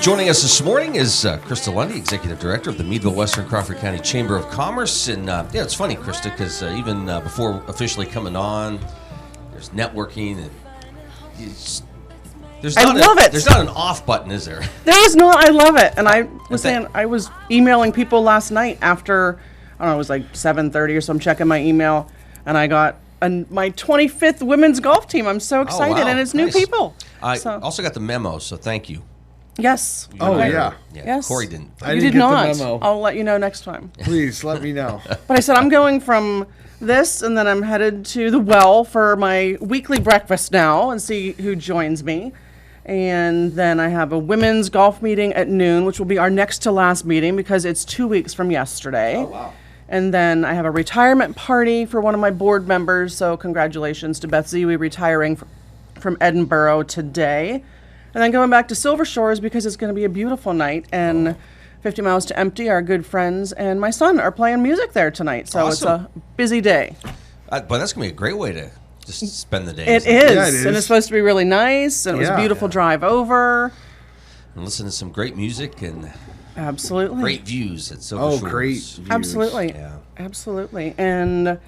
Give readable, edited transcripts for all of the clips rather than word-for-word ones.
Joining us this morning is Christa Lundy, Executive Director of the Meadville Western-Crawford County Chamber of Commerce. And it's funny, Christa, because even before officially coming on, there's networking. And I love it. There's not an off button, is there? There is not. I love it. And I was saying, I was emailing people last night after, I don't know, it was like 7:30 or so. I'm checking my email, and I got my 25th women's golf team. I'm so excited, wow. and it's new people. I also got the memo, so thank you. Yes. Yes. Corey didn't. You did not. The memo. I'll let you know next time. Please let me know. But I said I'm going from this, and then I'm headed to the well for my weekly breakfast now and see who joins me. And then I have a women's golf meeting at noon, which will be our next to last meeting because it's 2 weeks from yesterday. Oh, wow. And then I have a retirement party for one of my board members. So congratulations to Beth Zewe retiring from Edinburgh today. And then going back to Silver Shores because it's going to be a beautiful night. And 50 Miles to Empty, our good friends, and my son are playing music there tonight. So It's a busy day. But that's going to be a great way to just spend the day. It is. Yeah, it is. And it's supposed to be really nice. And it was a beautiful drive over. And listen to some great music and absolutely great views at Silver Shores. Great views. Absolutely. Yeah. Absolutely. And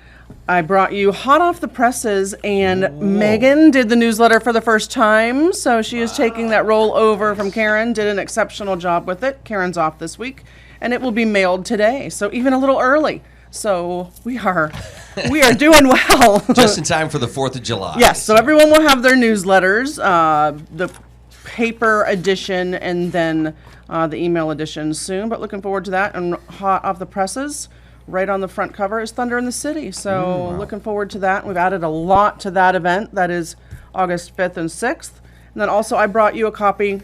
I brought you hot off the presses, and Megan did the newsletter for the first time, so she is taking that role over from Karen, did an exceptional job with it. Karen's off this week, and it will be mailed today, so even a little early. So we are doing well. Just in time for the 4th of July. Yes, so everyone will have their newsletters, the paper edition, and then the email edition soon, but looking forward to that. And hot off the presses, right on the front cover is Thunder in the City. So looking forward to that. We've added a lot to that event. That is August 5th and 6th. And then also I brought you a copy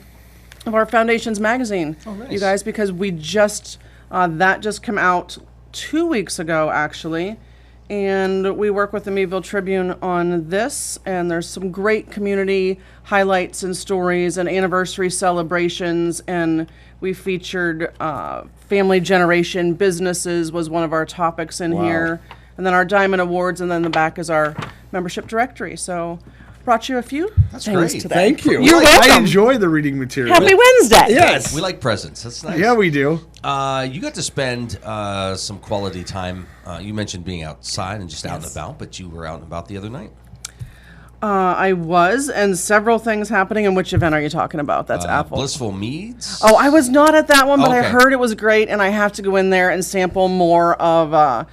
of our Foundations magazine, you guys, because we that just came out 2 weeks ago, actually. And we work with the Meadville Tribune on this, and there's some great community highlights and stories and anniversary celebrations, and we featured family generation businesses was one of our topics in here, and then our Diamond Awards, and then the back is our membership directory. So brought you a few things today. Thank you. You're welcome. I enjoy the reading material. Happy Wednesday. Yes. We like presents. That's nice. Yeah, we do. You got to spend some quality time. You mentioned being outside and just out and about, but you were out and about the other night. I was, and several things happening. And which event are you talking about? That's Apple. Blissful Meads? Oh, I was not at that one, but I Okay. heard it was great, and I have to go in there and sample more of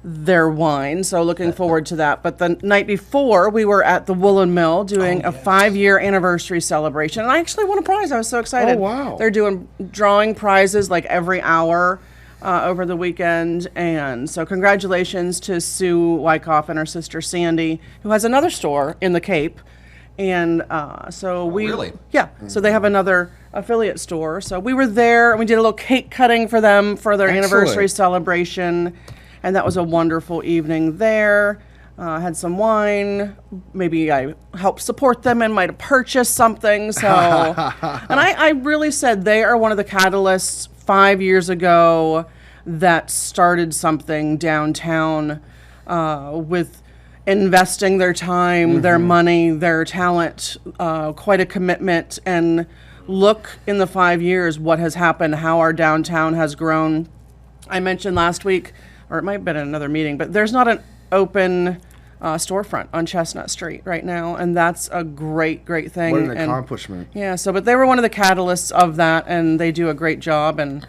their wine, so looking forward to that. But the night before, we were at the Woolen Mill doing a 5-year anniversary celebration, and I actually won a prize. I was so excited. Oh, wow. They're doing drawing prizes like every hour over the weekend, and so congratulations to Sue Wyckoff and her sister Sandy, who has another store in the Cape. And so really? Yeah, so they have another affiliate store. So we were there, and we did a little cake cutting for them for their anniversary celebration. And that was a wonderful evening there. Had some wine. Maybe I helped support them and might have purchased something. So, and I really said they are one of the catalysts 5 years ago that started something downtown with investing their time, their money, their talent, quite a commitment. And look in the 5 years what has happened, how our downtown has grown. I mentioned last week, or it might have been in another meeting, but there's not an open storefront on Chestnut Street right now, and that's a great thing. What an accomplishment. Yeah, but they were one of the catalysts of that, and they do a great job. And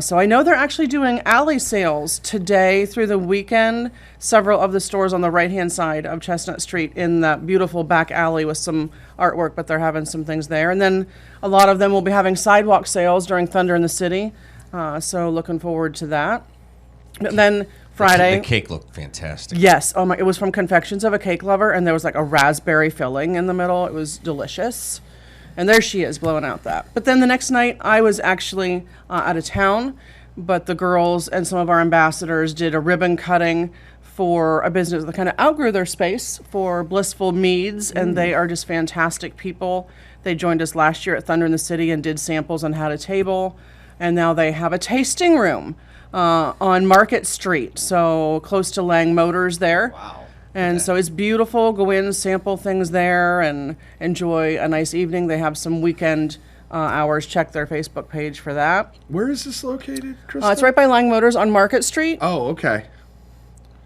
so I know they're actually doing alley sales today through the weekend. Several of the stores on the right-hand side of Chestnut Street in that beautiful back alley with some artwork, but they're having some things there. And then a lot of them will be having sidewalk sales during Thunder in the City, so looking forward to that. And then Friday. The cake looked fantastic. Yes. Oh my! It was from Confections of a Cake Lover, and there was like a raspberry filling in the middle. It was delicious. And there she is blowing out that. But then the next night, I was actually out of town, but the girls and some of our ambassadors did a ribbon cutting for a business that kind of outgrew their space for Blissful Meads, and they are just fantastic people. They joined us last year at Thunder in the City and did samples and had a table, and now they have a tasting room on Market Street, so close to Lang Motors there. Wow. And so it's beautiful. Go in, sample things there, and enjoy a nice evening. They have some weekend hours. Check their Facebook page for that. Where is this located, Christa? It's right by Lang Motors on Market Street. Oh, okay.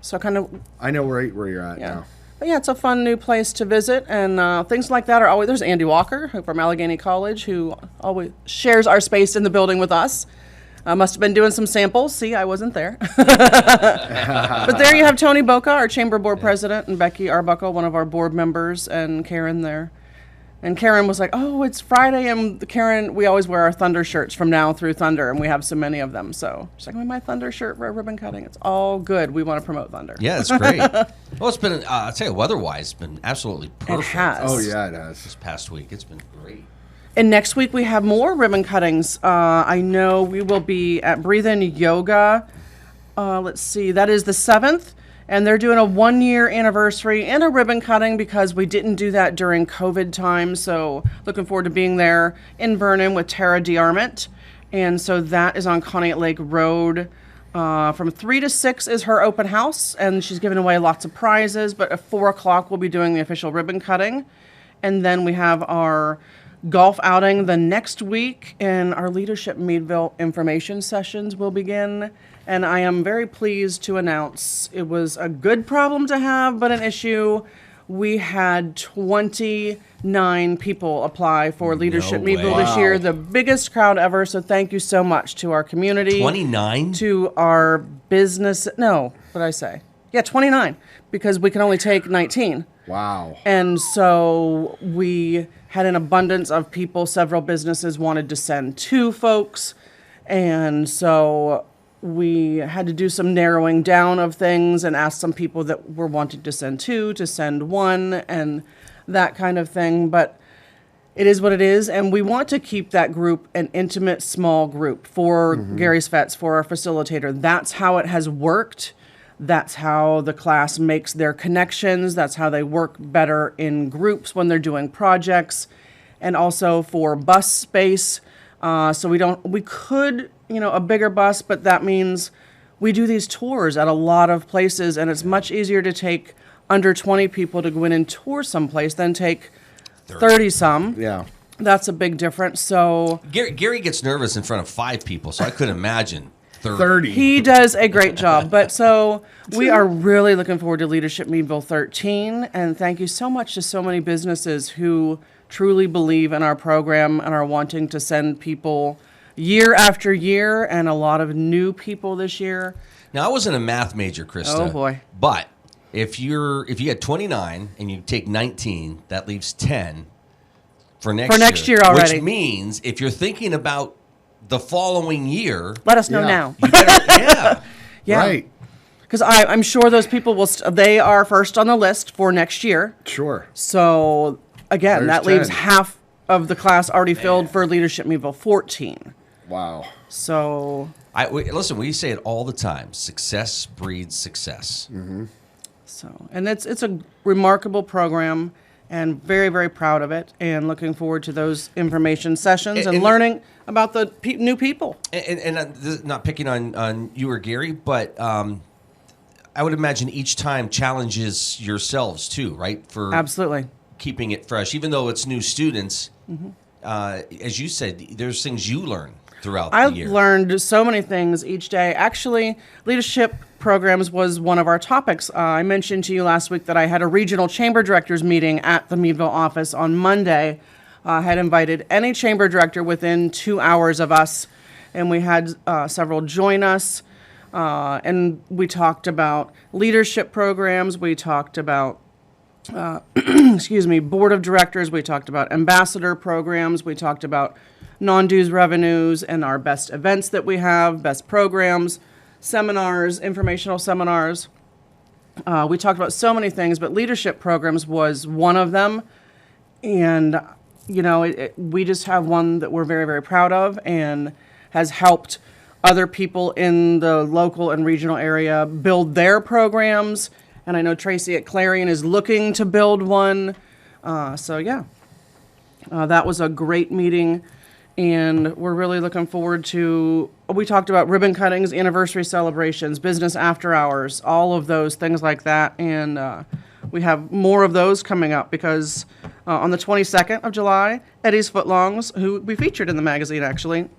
So kind of, I know where you're at yeah. now. But yeah, it's a fun new place to visit, and things like that are always. There's Andy Walker from Allegheny College, who always shares our space in the building with us. Must have been doing some samples. See, I wasn't there. But there you have Tony Boca, our chamber board president, and Becky Arbuckle, one of our board members, and Karen there. And Karen was like, "Oh, it's Friday," and Karen, we always wear our Thunder shirts from now through Thunder, and we have so many of them. So she's like, "My Thunder shirt for a ribbon cutting." It's all good. We want to promote Thunder. Yeah, it's great. Well, it's been, I'll tell you, weather-wise, it's been absolutely perfect. It has. Oh, yeah, it has. This past week, it's been great. And next week we have more ribbon cuttings. I know we will be at Breathe In Yoga. Let's see, that is the 7th. And they're doing a 1-year anniversary and a ribbon cutting because we didn't do that during COVID time. So looking forward to being there in Vernon with Tara DeArmond. And so that is on Conneaut Lake Road. From 3 to 6 is her open house, and she's giving away lots of prizes. But at 4 o'clock, we'll be doing the official ribbon cutting. And then we have our golf outing the next week, and our Leadership Meadville information sessions will begin. And I am very pleased to announce it was a good problem to have, but an issue. We had 29 people apply for Leadership Meadville this year, the biggest crowd ever. So thank you so much to our community. 29? To our business. No, what did I say? Yeah, 29, because we can only take 19. Wow. And so we had an abundance of people. Several businesses wanted to send 2 folks. And so we had to do some narrowing down of things and ask some people that were wanting to send 2 to send 1 and that kind of thing. But it is what it is. And we want to keep that group an intimate, small group for Gary's Vets, for our facilitator. That's how it has worked. That's how the class makes their connections. That's how they work better in groups when they're doing projects. And also for bus space. So we could, a bigger bus, but that means we do these tours at a lot of places, and it's much easier to take under 20 people to go in and tour someplace than take 30 some. Yeah. That's a big difference. So Gary gets nervous in front of 5 people, so I couldn't imagine 30. he does a great job. But so we are really looking forward to Leadership Meadville 13, and thank you so much to so many businesses who truly believe in our program and are wanting to send people year after year, and a lot of new people this year. Now, I wasn't a math major, Christa. Oh, boy. But if you had 29 and you take 19, that leaves 10 for next year. For next year already. Which means if you're thinking about the following year, Let us know Yeah. now. you better, Yeah. Right. Because I'm sure those people will, they are first on the list for next year. Sure. So again, There's that leaves 10. half of the class already filled for Leadership Meadville 14. Wow. So listen, we say it all the time. Success breeds success. and it's a remarkable program, and very, very proud of it, and looking forward to those information sessions and learning about the new people. And this is not picking on you or Gary, but I would imagine each time challenges yourselves too, right? For Absolutely. keeping it fresh, even though it's new students. As you said, there's things you learn throughout the year. I've learned so many things each day. Actually, leadership programs was one of our topics. I mentioned to you last week that I had a regional chamber directors meeting at the Meadville office on Monday. I had invited any chamber director within 2 hours of us, and we had several join us. And we talked about leadership programs. We talked about board of directors. We talked about ambassador programs. We talked about non-dues revenues and our best events that we have, best programs, seminars, informational seminars. We talked about so many things, but leadership programs was one of them. And, we just have one that we're very, very proud of and has helped other people in the local and regional area build their programs. And I know Tracy at Clarion is looking to build one. That was a great meeting. And we're really looking forward to, we talked about ribbon cuttings, anniversary celebrations, business after hours, all of those things like that. And we have more of those coming up because on the 22nd of July, Eddie's Footlongs, who we featured in the magazine actually,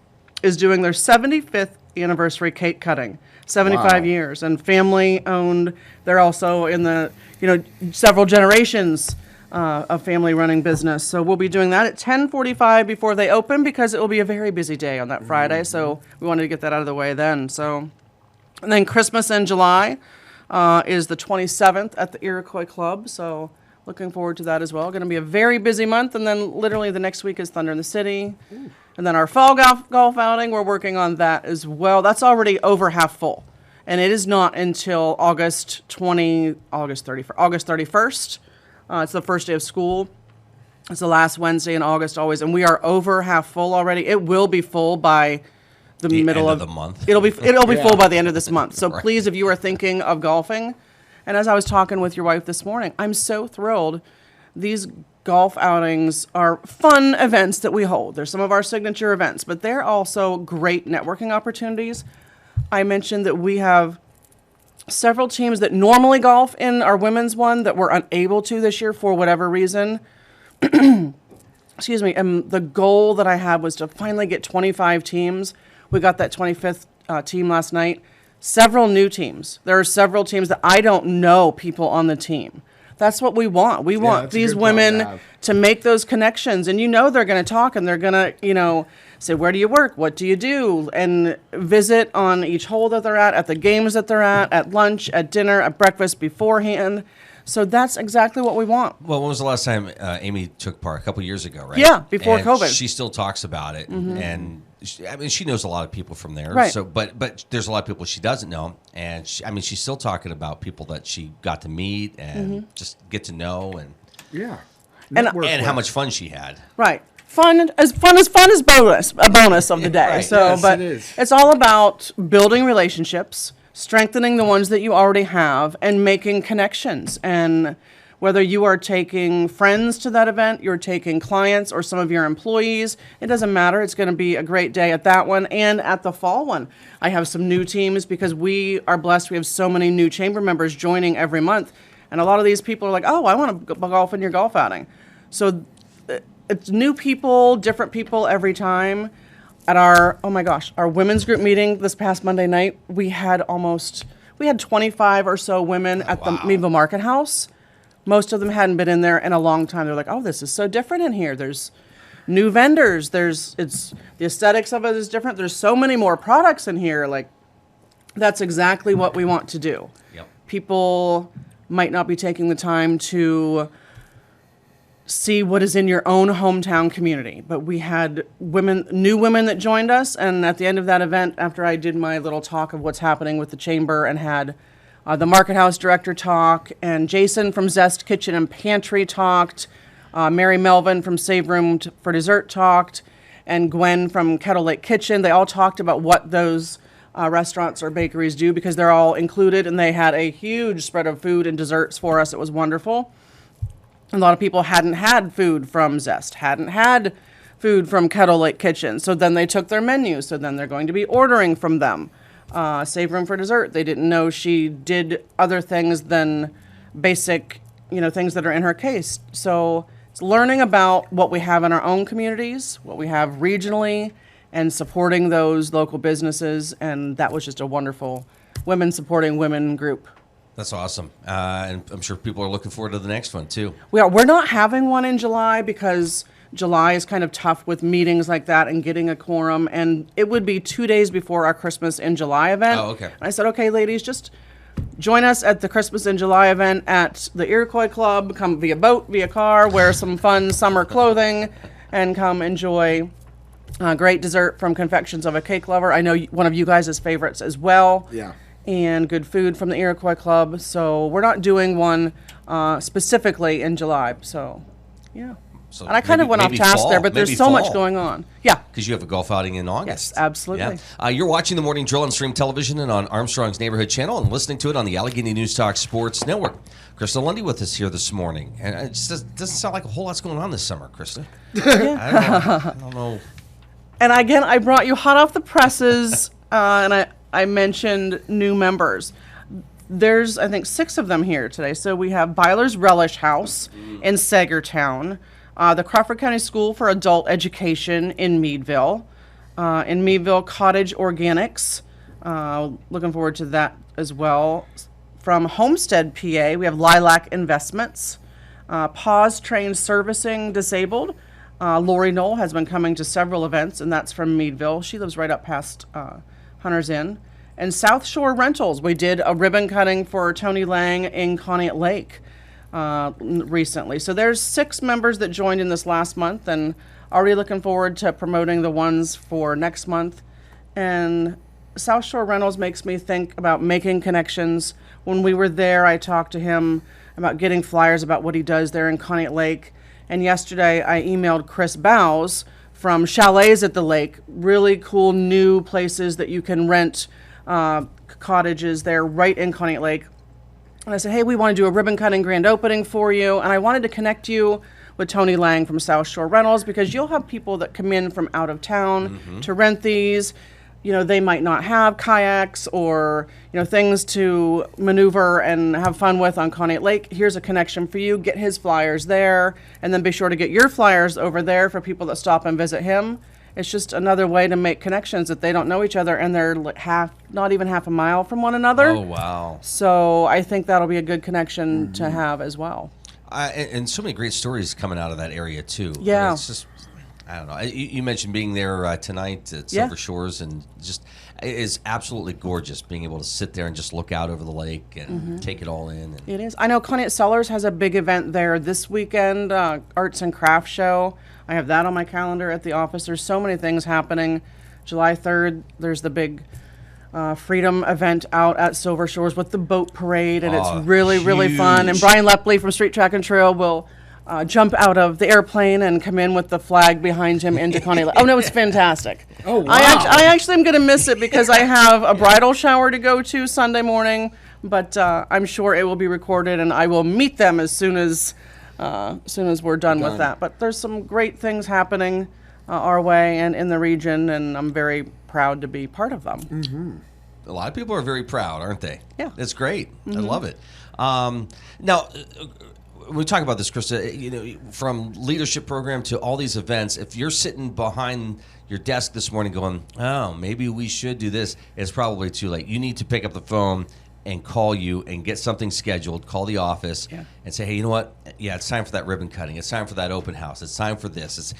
is doing their 75th anniversary cake cutting. 75 Wow. years, and family owned. They're also in the, several generations of family running business. So we'll be doing that at 10:45 before they open because it will be a very busy day on that Friday. So we wanted to get that out of the way then. So, and then Christmas in July is the 27th at the Iroquois Club. So looking forward to that as well. Going to be a very busy month, and then literally the next week is Thunder in the City. Ooh. And then our fall golf outing, we're working on that as well. That's already over half full. And it is not until August 31st. It's the first day of school. It's the last Wednesday in August always. And we are over half full already. It will be full by the middle end of the month. It'll be full by the end of this month. So Right. please, if you are thinking of golfing, and as I was talking with your wife this morning, I'm so thrilled. These golf outings are fun events that we hold. They're some of our signature events, but they're also great networking opportunities. I mentioned that we have several teams that normally golf in our women's one that were unable to this year for whatever reason. Excuse me. And the goal that I had was to finally get 25 teams. We got that 25th team last night. Several new teams. There are several teams that I don't know people on the team. That's what we want. We want that's a these good problem to women have. to make those connections. And they're going to talk and they're going to, say, where do you work? What do you do? And visit on each hole that they're at the games that they're at lunch, at dinner, at breakfast beforehand. So that's exactly what we want. Well, when was the last time Amy took part? A couple years ago, right? Yeah, before And COVID. She still talks about it, and she knows a lot of people from there. Right. So, but there's a lot of people she doesn't know, and she's still talking about people that she got to meet and just get to know, and Yeah. And- Network how with. much fun she had. Right. Fun as bonus, a bonus of the day. Right. So, Yes, but it is. it's all about building relationships, strengthening the ones that you already have, and making connections. And whether you are taking friends to that event, you're taking clients or some of your employees, it doesn't matter. It's going to be a great day at that one and at the fall one. I have some new teams because we are blessed. We have so many new chamber members joining every month. And a lot of these people are like, oh, I want to golf in your golf outing. So it's new people, different people every time. At our women's group meeting this past Monday night, we had 25 or so women at the Wow. Meadville Market House. Most of them hadn't been in there in a long time. They're like, oh, this is so different in here. There's new vendors. The aesthetics of it is different. There's so many more products in here. Like, that's exactly what we want to do. Yep. People might not be taking the time to see what is in your own hometown community. But we had new women that joined us, and at the end of that event, after I did my little talk of what's happening with the chamber and had the Market House director talk, and Jason from Zest Kitchen and Pantry talked, Mary Melvin from Save Room for Dessert talked, and Gwen from Kettle Lake Kitchen. They all talked about what those restaurants or bakeries do because they're all included, and they had a huge spread of food and desserts for us. It was wonderful. A lot of people hadn't had food from Zest, hadn't had food from Kettle Lake Kitchen. So then they took their menu. So then they're going to be ordering from them. Save Room for Dessert. They didn't know she did other things than basic, things that are in her case. So it's learning about what we have in our own communities, what we have regionally, and supporting those local businesses. And that was just a wonderful women supporting women group. That's awesome, and I'm sure people are looking forward to the next one too. We're not having one in July because July is kind of tough with meetings like that and getting a quorum. And it would be 2 days before our Christmas in July event. Oh, okay. And I said, okay, ladies, just join us at the Christmas in July event at the Iroquois Club. Come via boat, via car, wear some fun summer clothing, and come enjoy great dessert from Confections of a Cake Lover. I know one of you guys' favorites as well. Yeah. And good food from the Iroquois Club. So we're not doing one specifically in July. So, yeah. So And I kind of went off maybe task fall, there, but there's maybe so much fall. going on. Yeah. Because you have a golf outing in August. Yes, absolutely. Yeah. You're watching the Morning Drill on Stream Television and on Armstrong's Neighborhood Channel and listening to it on the Allegheny News Talk Sports Network. Christa Lundy with us here this morning. And it just doesn't sound like a whole lot's going on this summer, Christa. I don't know. And again, I brought you hot off the presses, and I mentioned new members. There's, I think, 6 of them here today. So we have Byler's Relish House in Sagertown, the Crawford County School for Adult Education in Meadville Cottage Organics. Looking forward to that as well. From Homestead, PA, we have Lilac Investments, Pause Train Servicing Disabled. Lori Knoll has been coming to several events, and that's from Meadville. She lives right up past Hunter's Inn. And South Shore Rentals, we did a ribbon cutting for Tony Lang in Conneaut Lake recently. So there's 6 members that joined in this last month, and already looking forward to promoting the ones for next month. And South Shore Rentals makes me think about making connections. When we were there, I talked to him about getting flyers about what he does there in Conneaut Lake. And yesterday, I emailed Chris Bowes from Chalets at the Lake, really cool new places that you can rent cottages there right in Conneaut Lake. And I said, hey, we want to do a ribbon cutting grand opening for you. And I wanted to connect you with Tony Lang from South Shore Rentals, because you'll have people that come in from out of town to rent these. You know, they might not have kayaks or, things to maneuver and have fun with on Conneaut Lake. Here's a connection for you. Get his flyers there, and then be sure to get your flyers over there for people that stop and visit him. It's just another way to make connections that they don't know each other, and they're not even half a mile from one another. Oh, wow. So I think that'll be a good connection to have as well. And so many great stories coming out of that area, too. Yeah. I mean, it's just, I don't know. You mentioned being there tonight at Silver Shores, and just it is absolutely gorgeous being able to sit there and just look out over the lake and take it all in. It is. I know Conneaut Cellars has a big event there this weekend, Arts and Crafts Show. I have that on my calendar at the office. There's so many things happening. July 3rd, there's the big Freedom event out at Silver Shores with the boat parade, and it's really, really fun. And Brian Lepley from Street Track and Trail will jump out of the airplane and come in with the flag behind him into Conneaut Lake. Oh, no, it's fantastic. Oh, wow. I actually am going to miss it because I have a bridal shower to go to Sunday morning, but I'm sure it will be recorded, and I will meet them as soon as we're done with that. But there's some great things happening our way and in the region, and I'm very proud to be part of them. Mm-hmm. A lot of people are very proud, aren't they? Yeah. It's great. I love it. Now, when we talk about this, Christa, from leadership program to all these events, if you're sitting behind your desk this morning going, oh, maybe we should do this, it's probably too late. You need to pick up the phone and call you and get something scheduled, call the office and say, hey, you know what? Yeah, it's time for that ribbon cutting. It's time for that open house. It's time for this. It's,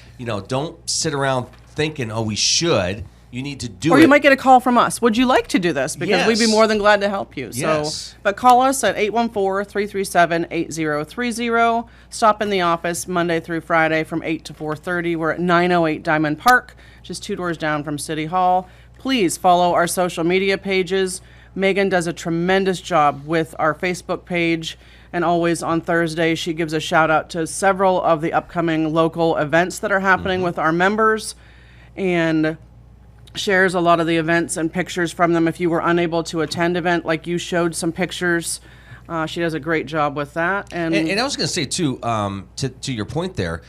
don't sit around thinking, oh, we should. You need to do it. Or you might get a call from us. Would you like to do this? Because we'd be Yes. more than glad to help you. Yes. But call us at 814-337-8030. Stop in the office Monday through Friday from 8 to 4:30. We're at 908 Diamond Park, just 2 doors down from City Hall. Please follow our social media pages. Megan does a tremendous job with our Facebook page. And always on Thursday, she gives a shout out to several of the upcoming local events that are happening with our members, and shares a lot of the events and pictures from them if you were unable to attend event, like you showed some pictures. She does a great job with that. And I was going to say, too, to your point there,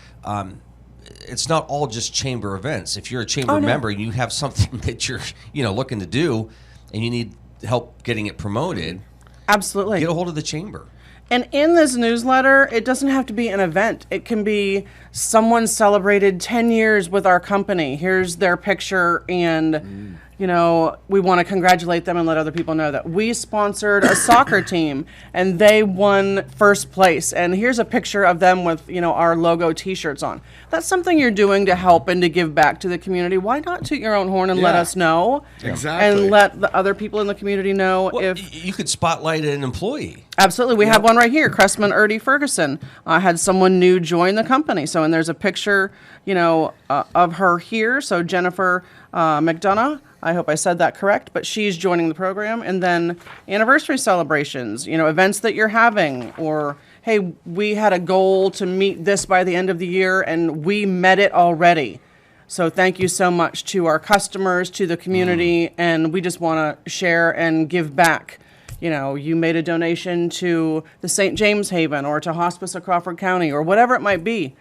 it's not all just chamber events. If you're a chamber member and you have something that you're looking to do and you need help getting it promoted, absolutely get a hold of the chamber. And in this newsletter, it doesn't have to be an event. It can be someone celebrated 10 years with our company. Here's their picture, and we want to congratulate them and let other people know that we sponsored a soccer team and they won first place. And here's a picture of them with, our logo T-shirts on. That's something you're doing to help and to give back to the community. Why not toot your own horn and let us know? Exactly. And let the other people in the community know if you could spotlight an employee. Absolutely. We have one right here. Cressman Erdy Ferguson had someone new join the company. So, and there's a picture, of her here. So Jennifer McDonough, I hope I said that correct, but she's joining the program. And then anniversary celebrations, events that you're having, or, hey, we had a goal to meet this by the end of the year and we met it already. So thank you so much to our customers, to the community, and we just want to share and give back. You made a donation to the St. James Haven or to Hospice of Crawford County or whatever it might be.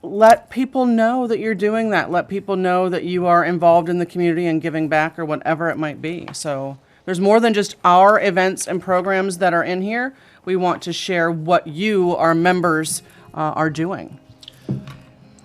Let people know that you're doing that. Let people know that you are involved in the community and giving back or whatever it might be. So there's more than just our events and programs that are in here. We want to share what you, our members, are doing.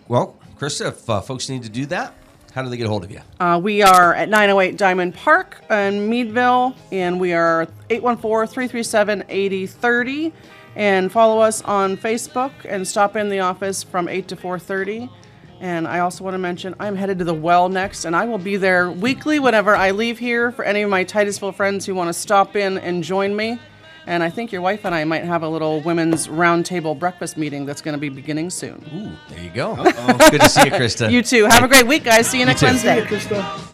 Well, Christa, if folks need to do that, how do they get a hold of you? We are at 908 Diamond Park in Meadville, and we are 814-337-8030. And follow us on Facebook and stop in the office from 8 to 4:30. And I also want to mention I'm headed to the well next, and I will be there weekly whenever I leave here for any of my Titusville friends who want to stop in and join me. And I think your wife and I might have a little women's roundtable breakfast meeting that's going to be beginning soon. Ooh, there you go. Good to see you, Christa. You too. Have a great week, guys. See you next too. Wednesday. Krista.